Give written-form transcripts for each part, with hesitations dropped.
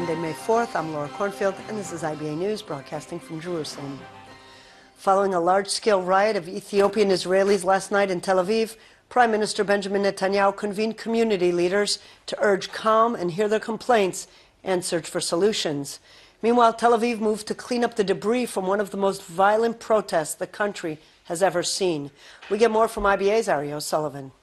Monday, May 4th. I'm Laura Cornfield, and this is IBA News, broadcasting from Jerusalem. Following a large-scale riot of Ethiopian Israelis last night in Tel Aviv, Prime Minister Benjamin Netanyahu convened community leaders to urge calm and hear their complaints and search for solutions. Meanwhile, Tel Aviv moved to clean up the debris from one of the most violent protests the country has ever seen. We get more from IBA's Ari O'Sullivan.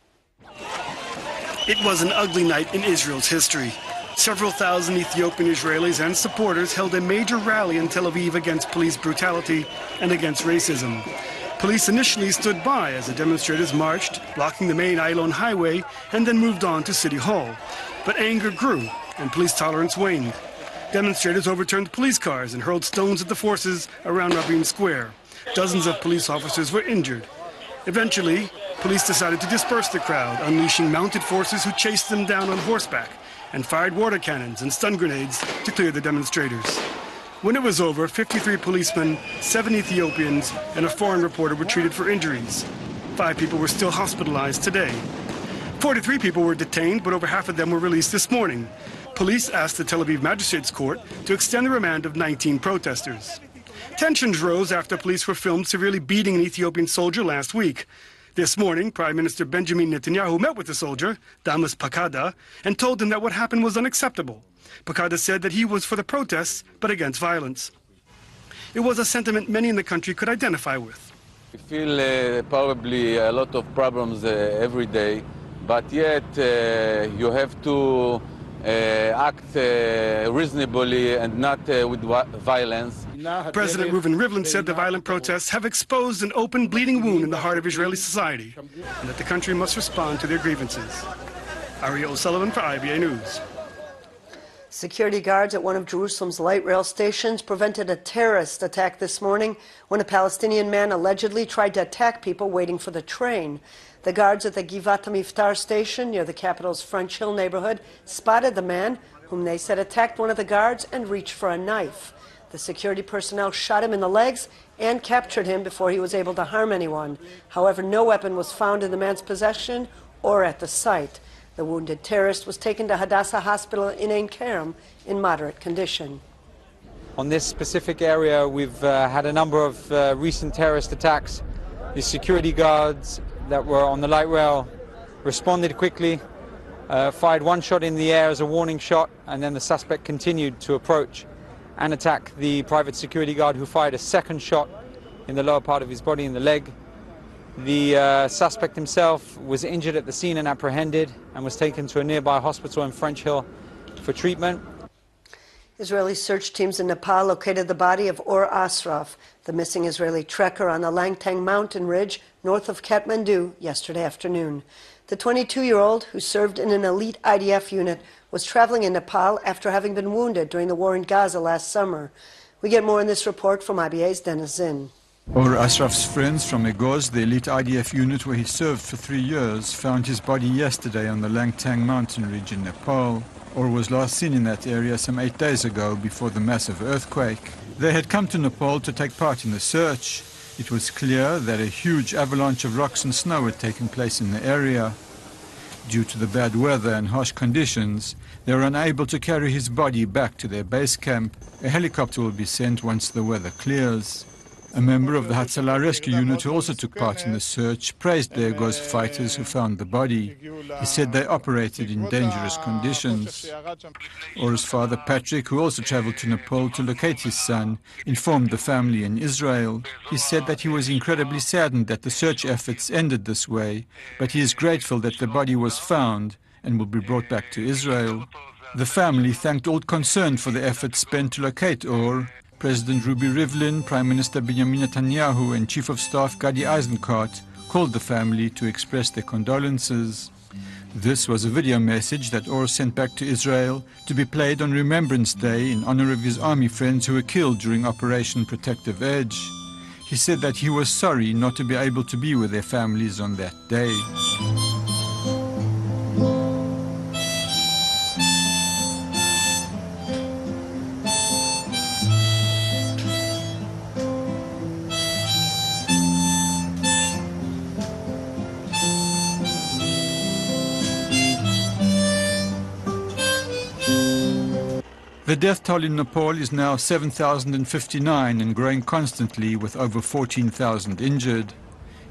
It was an ugly night in Israel's history. Several thousand Ethiopian Israelis and supporters held a major rally in Tel Aviv against police brutality and against racism. Police initially stood by as the demonstrators marched, blocking the main Ayalon highway, and then moved on to City Hall. But anger grew and police tolerance waned. Demonstrators overturned police cars and hurled stones at the forces around Rabin Square. Dozens of police officers were injured. Eventually, police decided to disperse the crowd, unleashing mounted forces who chased them down on horseback and fired water cannons and stun grenades to clear the demonstrators. When it was over, 53 policemen, 7 Ethiopians, and a foreign reporter were treated for injuries. 5 people were still hospitalized today. 43 people were detained, but over half of them were released this morning. Police asked the Tel Aviv Magistrates Court to extend the remand of 19 protesters. Tensions rose after police were filmed severely beating an Ethiopian soldier last week. This morning, Prime Minister Benjamin Netanyahu met with the soldier, Damas Pakada, and told him that what happened was unacceptable. Pakada said that he was for the protests, but against violence. It was a sentiment many in the country could identify with. We feel probably a lot of problems every day, but yet you have to act reasonably and not with violence. President Reuven Rivlin said the violent protests have exposed an open, bleeding wound in the heart of Israeli society, and that the country must respond to their grievances. Ari O'Sullivan for IBA News. Security guards at one of Jerusalem's light rail stations prevented a terrorist attack this morning when a Palestinian man allegedly tried to attack people waiting for the train. The guards at the Givat HaMiftar station near the capital's French Hill neighborhood spotted the man, whom they said attacked one of the guards and reached for a knife. The security personnel shot him in the legs and captured him before he was able to harm anyone. However, no weapon was found in the man's possession or at the site. The wounded terrorist was taken to Hadassah Hospital in Ein Kerem in moderate condition. On this specific area, we've had a number of recent terrorist attacks. The security guards that were on the light rail responded quickly, fired one shot in the air as a warning shot, and then the suspect continued to approach and attack the private security guard, who fired a second shot in the lower part of his body, in the leg. The suspect himself was injured at the scene and apprehended and was taken to a nearby hospital in French Hill for treatment. Israeli search teams in Nepal located the body of Or Asraf, the missing Israeli trekker on the Langtang mountain ridge north of Kathmandu, yesterday afternoon. The 22-year-old, who served in an elite IDF unit, was traveling in Nepal after having been wounded during the war in Gaza last summer. We get more in this report from IBA's Dennis Zinn. Or Asraf's friends from Egoz, the elite IDF unit where he served for 3 years, found his body yesterday on the Langtang mountain ridge in Nepal. Or was last seen in that area some 8 days ago before the massive earthquake. They had come to Nepal to take part in the search. It was clear that a huge avalanche of rocks and snow had taken place in the area. Due to the bad weather and harsh conditions, they were unable to carry his body back to their base camp. A helicopter will be sent once the weather clears. A member of the Hatzalah rescue unit who also took part in the search praised the Egoz fighters who found the body. He said they operated in dangerous conditions. Or's father Patrick, who also traveled to Nepal to locate his son, informed the family in Israel. He said that he was incredibly saddened that the search efforts ended this way, but he is grateful that the body was found and will be brought back to Israel. The family thanked all concerned for the efforts spent to locate Or. President Reuven Rivlin, Prime Minister Benjamin Netanyahu and Chief of Staff Gadi Eisenkot called the family to express their condolences. This was a video message that Or sent back to Israel to be played on Remembrance Day in honor of his army friends who were killed during Operation Protective Edge. He said that he was sorry not to be able to be with their families on that day. The death toll in Nepal is now 7,059 and growing constantly, with over 14,000 injured.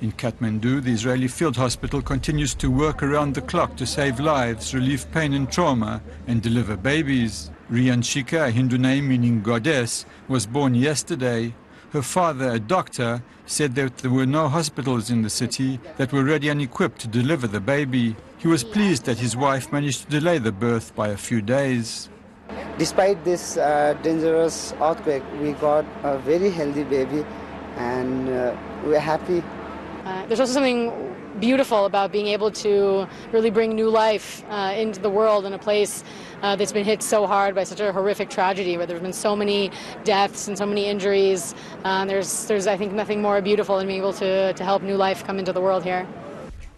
In Kathmandu, the Israeli field hospital continues to work around the clock to save lives, relieve pain and trauma, and deliver babies. Rianshika, a Hindu name meaning goddess, was born yesterday. Her father, a doctor, said that there were no hospitals in the city that were ready and equipped to deliver the baby. He was pleased that his wife managed to delay the birth by a few days. Despite this dangerous earthquake, we got a very healthy baby, and we're happy. There's also something beautiful about being able to really bring new life into the world in a place that's been hit so hard by such a horrific tragedy, where there's been so many deaths and so many injuries. There's I think, nothing more beautiful than being able to help new life come into the world here.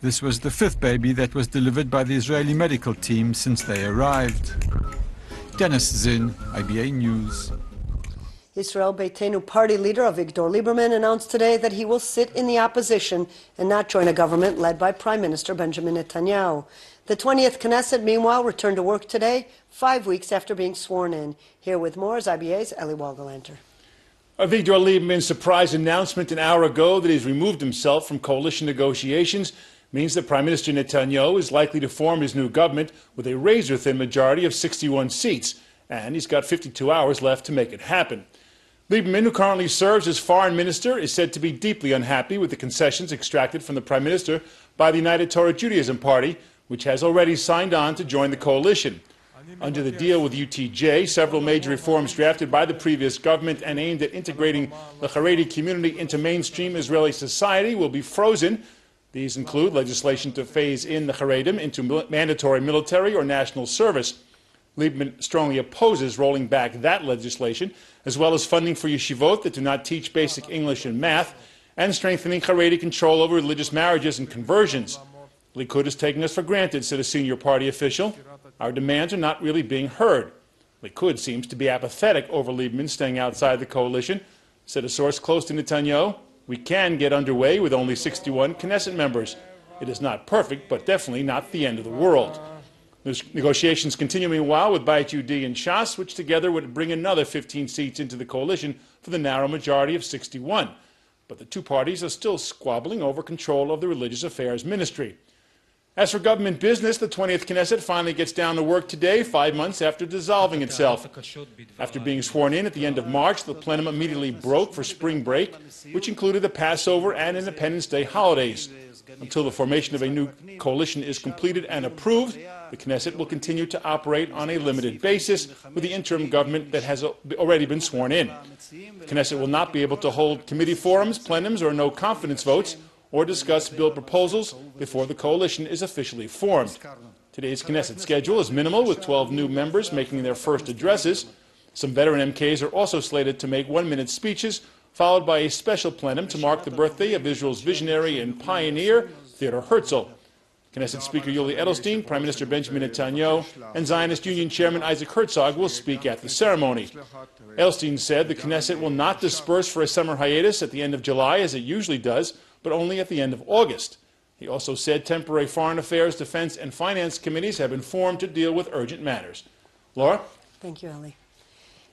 This was the fifth baby that was delivered by the Israeli medical team since they arrived. Dennis Zinn, IBA News. Israel Beitenu party leader Avigdor Lieberman announced today that he will sit in the opposition and not join a government led by Prime Minister Benjamin Netanyahu. The 20th Knesset, meanwhile, returned to work today, 5 weeks after being sworn in. Here with more is IBA's Eli Walgelanter. Avigdor Lieberman's surprise announcement an hour ago that he's removed himself from coalition negotiations means that Prime Minister Netanyahu is likely to form his new government with a razor-thin majority of 61 seats, and he's got 52 hours left to make it happen. Lieberman, who currently serves as foreign minister, is said to be deeply unhappy with the concessions extracted from the prime minister by the United Torah Judaism Party, which has already signed on to join the coalition. Under the deal with UTJ, several major reforms drafted by the previous government and aimed at integrating the Haredi community into mainstream Israeli society will be frozen. These include legislation to phase in the Haredim into mandatory military or national service. Lieberman strongly opposes rolling back that legislation, as well as funding for yeshivot that do not teach basic English and math, and strengthening Haredi control over religious marriages and conversions. Likud is taking us for granted, said a senior party official. Our demands are not really being heard. Likud seems to be apathetic over Lieberman staying outside the coalition, said a source close to Netanyahu. We can get underway with only 61 Knesset members. It is not perfect, but definitely not the end of the world. Negotiations continue meanwhile with Beit Yehudi and Shas, which together would bring another 15 seats into the coalition for the narrow majority of 61. But the two parties are still squabbling over control of the Religious Affairs Ministry. As for government business, the 20th Knesset finally gets down to work today, 5 months after dissolving itself. After being sworn in at the end of March, the plenum immediately broke for spring break, which included the Passover and Independence Day holidays. Until the formation of a new coalition is completed and approved, the Knesset will continue to operate on a limited basis with the interim government that has already been sworn in. The Knesset will not be able to hold committee forums, plenums, or no confidence votes, or discuss bill proposals before the coalition is officially formed. Today's Knesset schedule is minimal, with 12 new members making their first addresses. Some veteran MKs are also slated to make one-minute speeches, followed by a special plenum to mark the birthday of Israel's visionary and pioneer, Theodor Herzl. Knesset Speaker Yuli Edelstein, Prime Minister Benjamin Netanyahu, and Zionist Union Chairman Isaac Herzog will speak at the ceremony. Edelstein said the Knesset will not disperse for a summer hiatus at the end of July, as it usually does, but only at the end of August. He also said temporary foreign affairs, defense, and finance committees have been formed to deal with urgent matters. Laura? Thank you, Eli.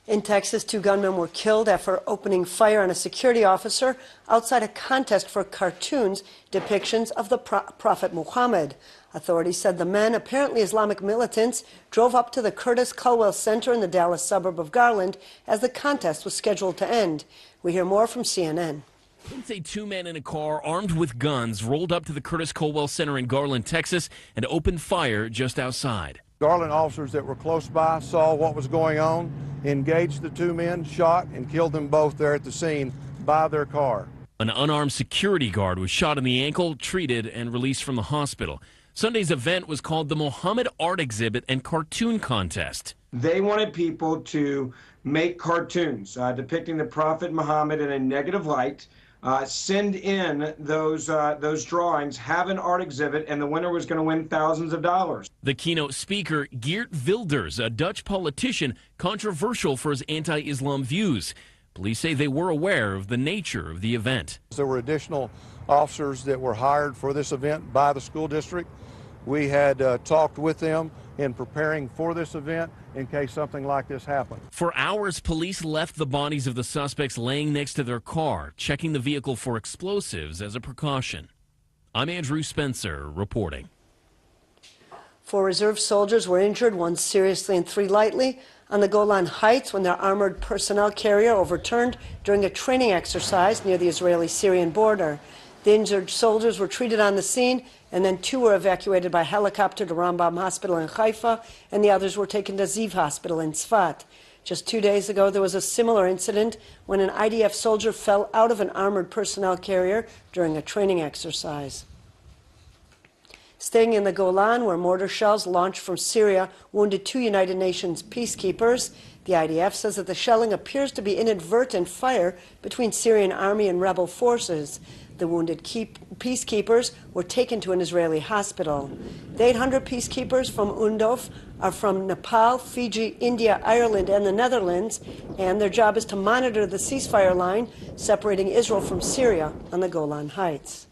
In Texas, 2 gunmen were killed after opening fire on a security officer outside a contest for cartoons, depictions of the Prophet Muhammad. Authorities said the men, apparently Islamic militants, drove up to the Curtis Culwell Center in the Dallas suburb of Garland as the contest was scheduled to end. We hear more from CNN. Police say 2 men in a car armed with guns rolled up to the Curtis Culwell Center in Garland, Texas, and opened fire just outside. Garland officers that were close by saw what was going on, engaged the 2 men, shot, and killed them both there at the scene by their car. An unarmed security guard was shot in the ankle, treated, and released from the hospital. Sunday's event was called the Muhammad Art Exhibit and Cartoon Contest. They wanted people to make cartoons depicting the Prophet Muhammad in a negative light, send in those drawings, have an art exhibit, and the winner was going to win thousands of dollars. The keynote speaker, Geert Wilders, a Dutch politician, controversial for his anti-Islam views. Police say they were aware of the nature of the event. There were additional officers that were hired for this event by the school district. We had talked with them in preparing for this event in case something like this happened. For hours, police left the bodies of the suspects laying next to their car, checking the vehicle for explosives as a precaution. I'm Andrew Spencer reporting. 4 reserve soldiers were injured, 1 seriously and 3 lightly, on the Golan Heights when their armored personnel carrier overturned during a training exercise near the Israeli-Syrian border. The injured soldiers were treated on the scene, and then 2 were evacuated by helicopter to Rambam Hospital in Haifa, and the others were taken to Ziv Hospital in Tzfat. Just 2 days ago, there was a similar incident when an IDF soldier fell out of an armored personnel carrier during a training exercise. Staying in the Golan, where mortar shells launched from Syria wounded 2 United Nations peacekeepers, the IDF says that the shelling appears to be inadvertent fire between Syrian army and rebel forces. The wounded peacekeepers were taken to an Israeli hospital. The 800 peacekeepers from UNDOF are from Nepal, Fiji, India, Ireland, and the Netherlands, and their job is to monitor the ceasefire line separating Israel from Syria on the Golan Heights.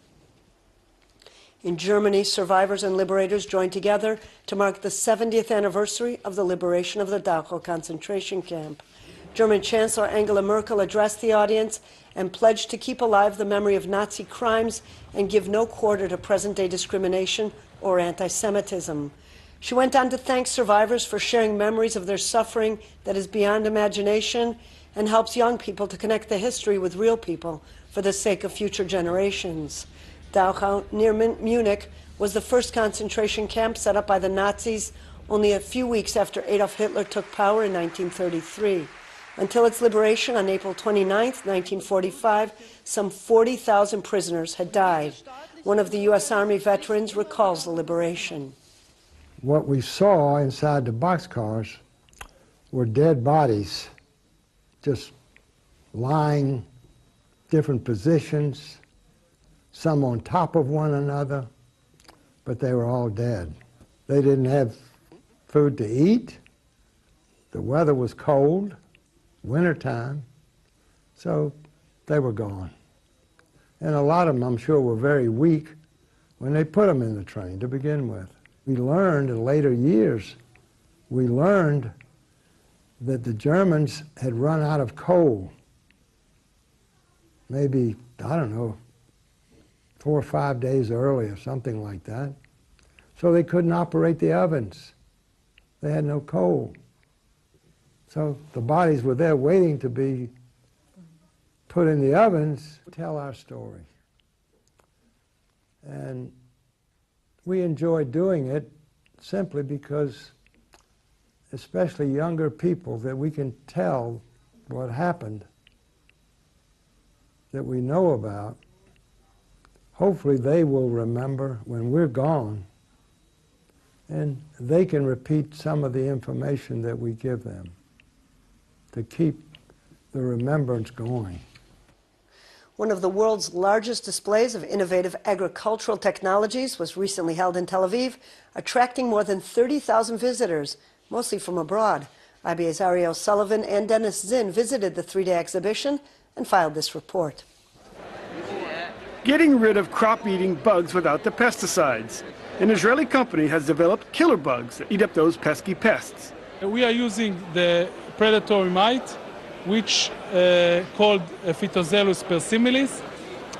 In Germany, survivors and liberators joined together to mark the 70th anniversary of the liberation of the Dachau concentration camp. German Chancellor Angela Merkel addressed the audience and pledged to keep alive the memory of Nazi crimes and give no quarter to present-day discrimination or anti-Semitism. She went on to thank survivors for sharing memories of their suffering that is beyond imagination and helps young people to connect the history with real people for the sake of future generations. Dachau, near Munich, was the first concentration camp set up by the Nazis only a few weeks after Adolf Hitler took power in 1933. Until its liberation on April 29, 1945, some 40,000 prisoners had died. One of the U.S. Army veterans recalls the liberation. What we saw inside the boxcars were dead bodies, just lying different positions, some on top of one another, but they were all dead. They didn't have food to eat. The weather was cold, wintertime, so they were gone. And a lot of them, I'm sure, were very weak when they put them in the train to begin with. We learned in later years, we learned that the Germans had run out of coal. Maybe, I don't know, 4 or 5 days earlier, something like that. So they couldn't operate the ovens. They had no coal. So the bodies were there waiting to be put in the ovens to tell our story. And we enjoyed doing it simply because, especially younger people, that we can tell what happened, that we know about. Hopefully they will remember when we're gone, and they can repeat some of the information that we give them to keep the remembrance going. One of the world's largest displays of innovative agricultural technologies was recently held in Tel Aviv, attracting more than 30,000 visitors, mostly from abroad. IBA's Ariel Sullivan and Dennis Zinn visited the 3-day exhibition and filed this report. Getting rid of crop-eating bugs without the pesticides. An Israeli company has developed killer bugs that eat up those pesky pests. We are using the predatory mite, which called Phytozelus persimilis,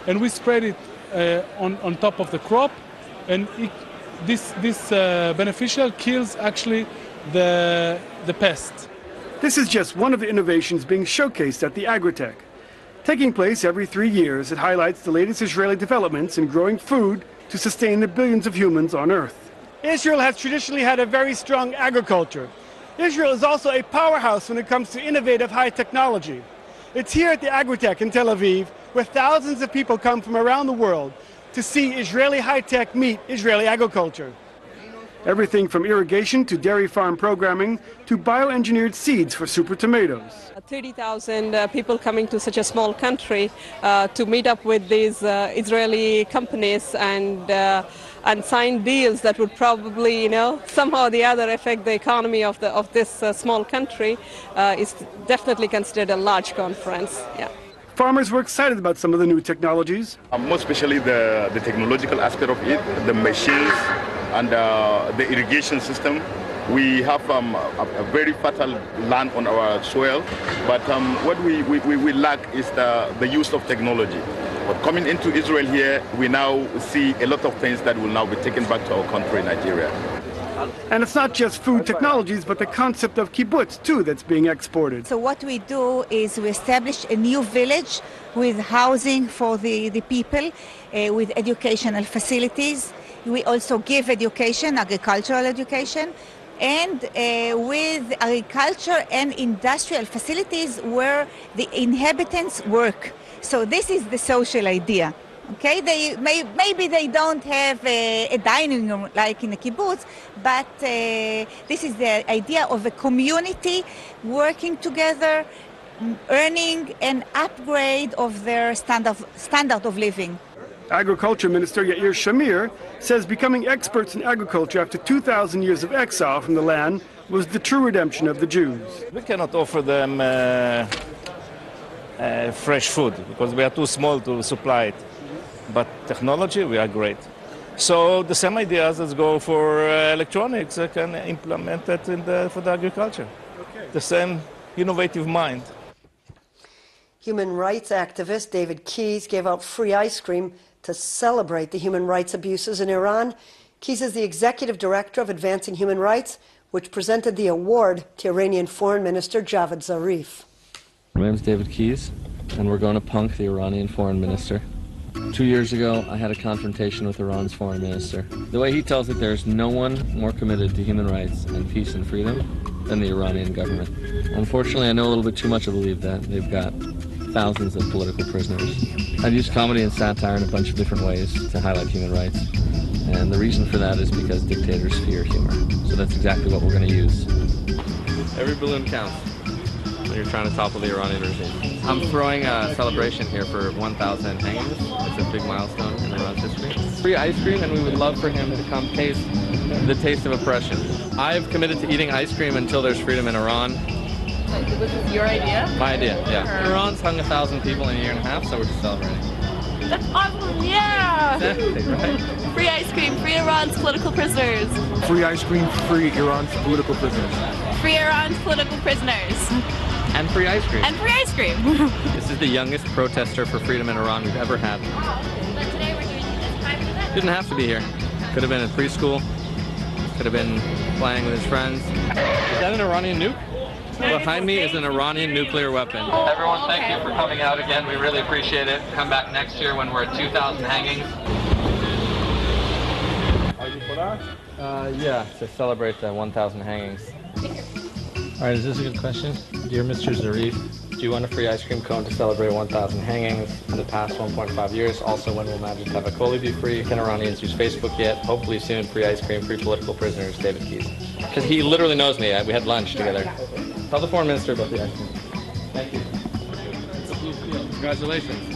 and we spread it on top of the crop, and this beneficial kills actually the pest. This is just one of the innovations being showcased at the Agritech. Taking place every 3 years, it highlights the latest Israeli developments in growing food to sustain the billions of humans on Earth. Israel has traditionally had a very strong agriculture. Israel is also a powerhouse when it comes to innovative high technology. It's here at the Agritech in Tel Aviv where thousands of people come from around the world to see Israeli high-tech meet Israeli agriculture. Everything from irrigation to dairy farm programming to bioengineered seeds for super tomatoes. 30,000 people coming to such a small country to meet up with these Israeli companies and sign deals that would probably, somehow or the other affect the economy of this small country is definitely considered a large conference. Yeah. Farmers were excited about some of the new technologies. Most especially the technological aspect of it, the machines, and the irrigation system. We have a very fertile land on our soil, but what we lack is the use of technology. But coming into Israel here, we now see a lot of things that will now be taken back to our country, Nigeria. And it's not just food technologies, but the concept of kibbutz, too, that's being exported. So what we do is we establish a new village with housing for the people, with educational facilities. We also give education, agricultural education, and with agriculture and industrial facilities where the inhabitants work. So this is the social idea. Okay, maybe they don't have a dining room like in a kibbutz, but this is the idea of a community working together, earning an upgrade of their standard of living. Agriculture Minister Yair Shamir says becoming experts in agriculture after 2,000 years of exile from the land was the true redemption of the Jews. We cannot offer them fresh food because we are too small to supply it. But technology, we are great. So the same ideas that go for electronics, I can implement that for the agriculture. Okay. The same innovative mind. Human rights activist David Keyes gave out free ice cream to celebrate the human rights abuses in Iran. Keyes is the executive director of Advancing Human Rights, which presented the award to Iranian Foreign Minister Javad Zarif. My name is David Keyes, and we're going to punk the Iranian Foreign Minister. 2 years ago, I had a confrontation with Iran's foreign minister. The way he tells it, there's no one more committed to human rights and peace and freedom than the Iranian government. Unfortunately, I know a little bit too much to believe that. They've got thousands of political prisoners. I've used comedy and satire in a bunch of different ways to highlight human rights. And the reason for that is because dictators fear humor. So that's exactly what we're going to use. Every balloon counts when you're trying to topple the Iranian regime. I'm throwing a celebration here for 1,000 hangings. It's a big milestone in Iran's history. Free ice cream, and we would love for him to come taste the taste of oppression. I've committed to eating ice cream until there's freedom in Iran. Was this your idea? My idea, yeah. Iran's hung 1,000 people in a year and a half, so we're just celebrating. That's awesome, yeah! Exactly, right? Free ice cream, free Iran's political prisoners. Free ice cream, free Iran's political prisoners. Free Iran's political prisoners. And free ice cream. And free ice cream. This is the youngest protester for freedom in Iran we've ever had. But today we're doing this private event. Didn't have to be here. Could have been in preschool. Could have been playing with his friends. Is that an Iranian nuke? Behind me is an Iranian nuclear weapon. Everyone, thank you for coming out again. We really appreciate it. Come back next year when we're at 2,000 hangings. Are you for that? Yeah, to celebrate the 1,000 hangings. All right, is this a good question? Dear Mr. Zarif, do you want a free ice cream cone to celebrate 1,000 hangings in the past 1.5 years? Also, when will Majid Tavakoli be free? Can Iranians use Facebook yet? Hopefully soon, free ice cream, free political prisoners, David Keyes. Because he literally knows me. We had lunch together. Tell the foreign minister about the ice cream. Thank you. Congratulations.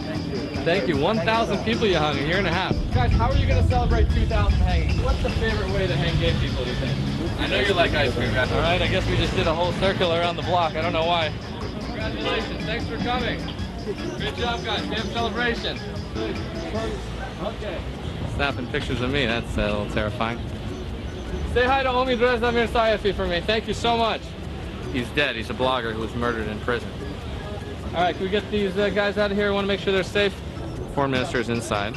Thank you. 1,000 people you hung, a year and a half. Guys, how are you going to celebrate 2,000 hangings? What's the favorite way to hang gay people, do you think? I know you like ice cream, guys. All right, I guess we just did a whole circle around the block. I don't know why. Congratulations. Thanks for coming. Good job, guys. We have celebration. Okay. Snapping pictures of me. That's a little terrifying. Say hi to Omi Dresda Mirsayefi for me. Thank you so much. He's dead. He's a blogger who was murdered in prison. All right, can we get these guys out of here? We want to make sure they're safe. Foreign minister is inside.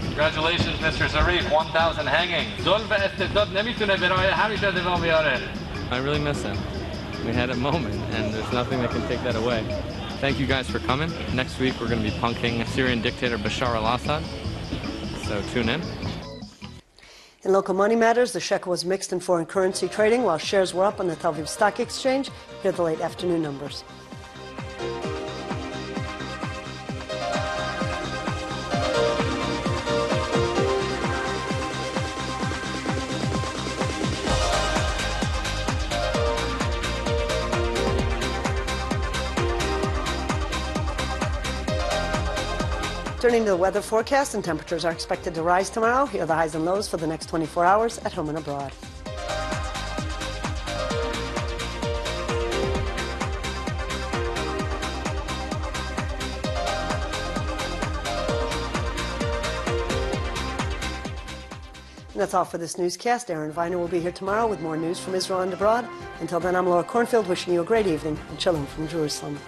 Congratulations, Mr. Zarif. 1,000 hangings. I really miss him. We had a moment, and there's nothing that can take that away. Thank you guys for coming. Next week, we're going to be punking Syrian dictator Bashar al-Assad. So tune in. In local money matters, the shekel was mixed in foreign currency trading while shares were up on the Tel Aviv Stock Exchange. Here are the late afternoon numbers. Turning to the weather forecast, and temperatures are expected to rise tomorrow. Here are the highs and lows for the next 24 hours at home and abroad. And that's all for this newscast. Aaron Viner will be here tomorrow with more news from Israel and abroad. Until then, I'm Laura Cornfield wishing you a great evening and shalom from Jerusalem.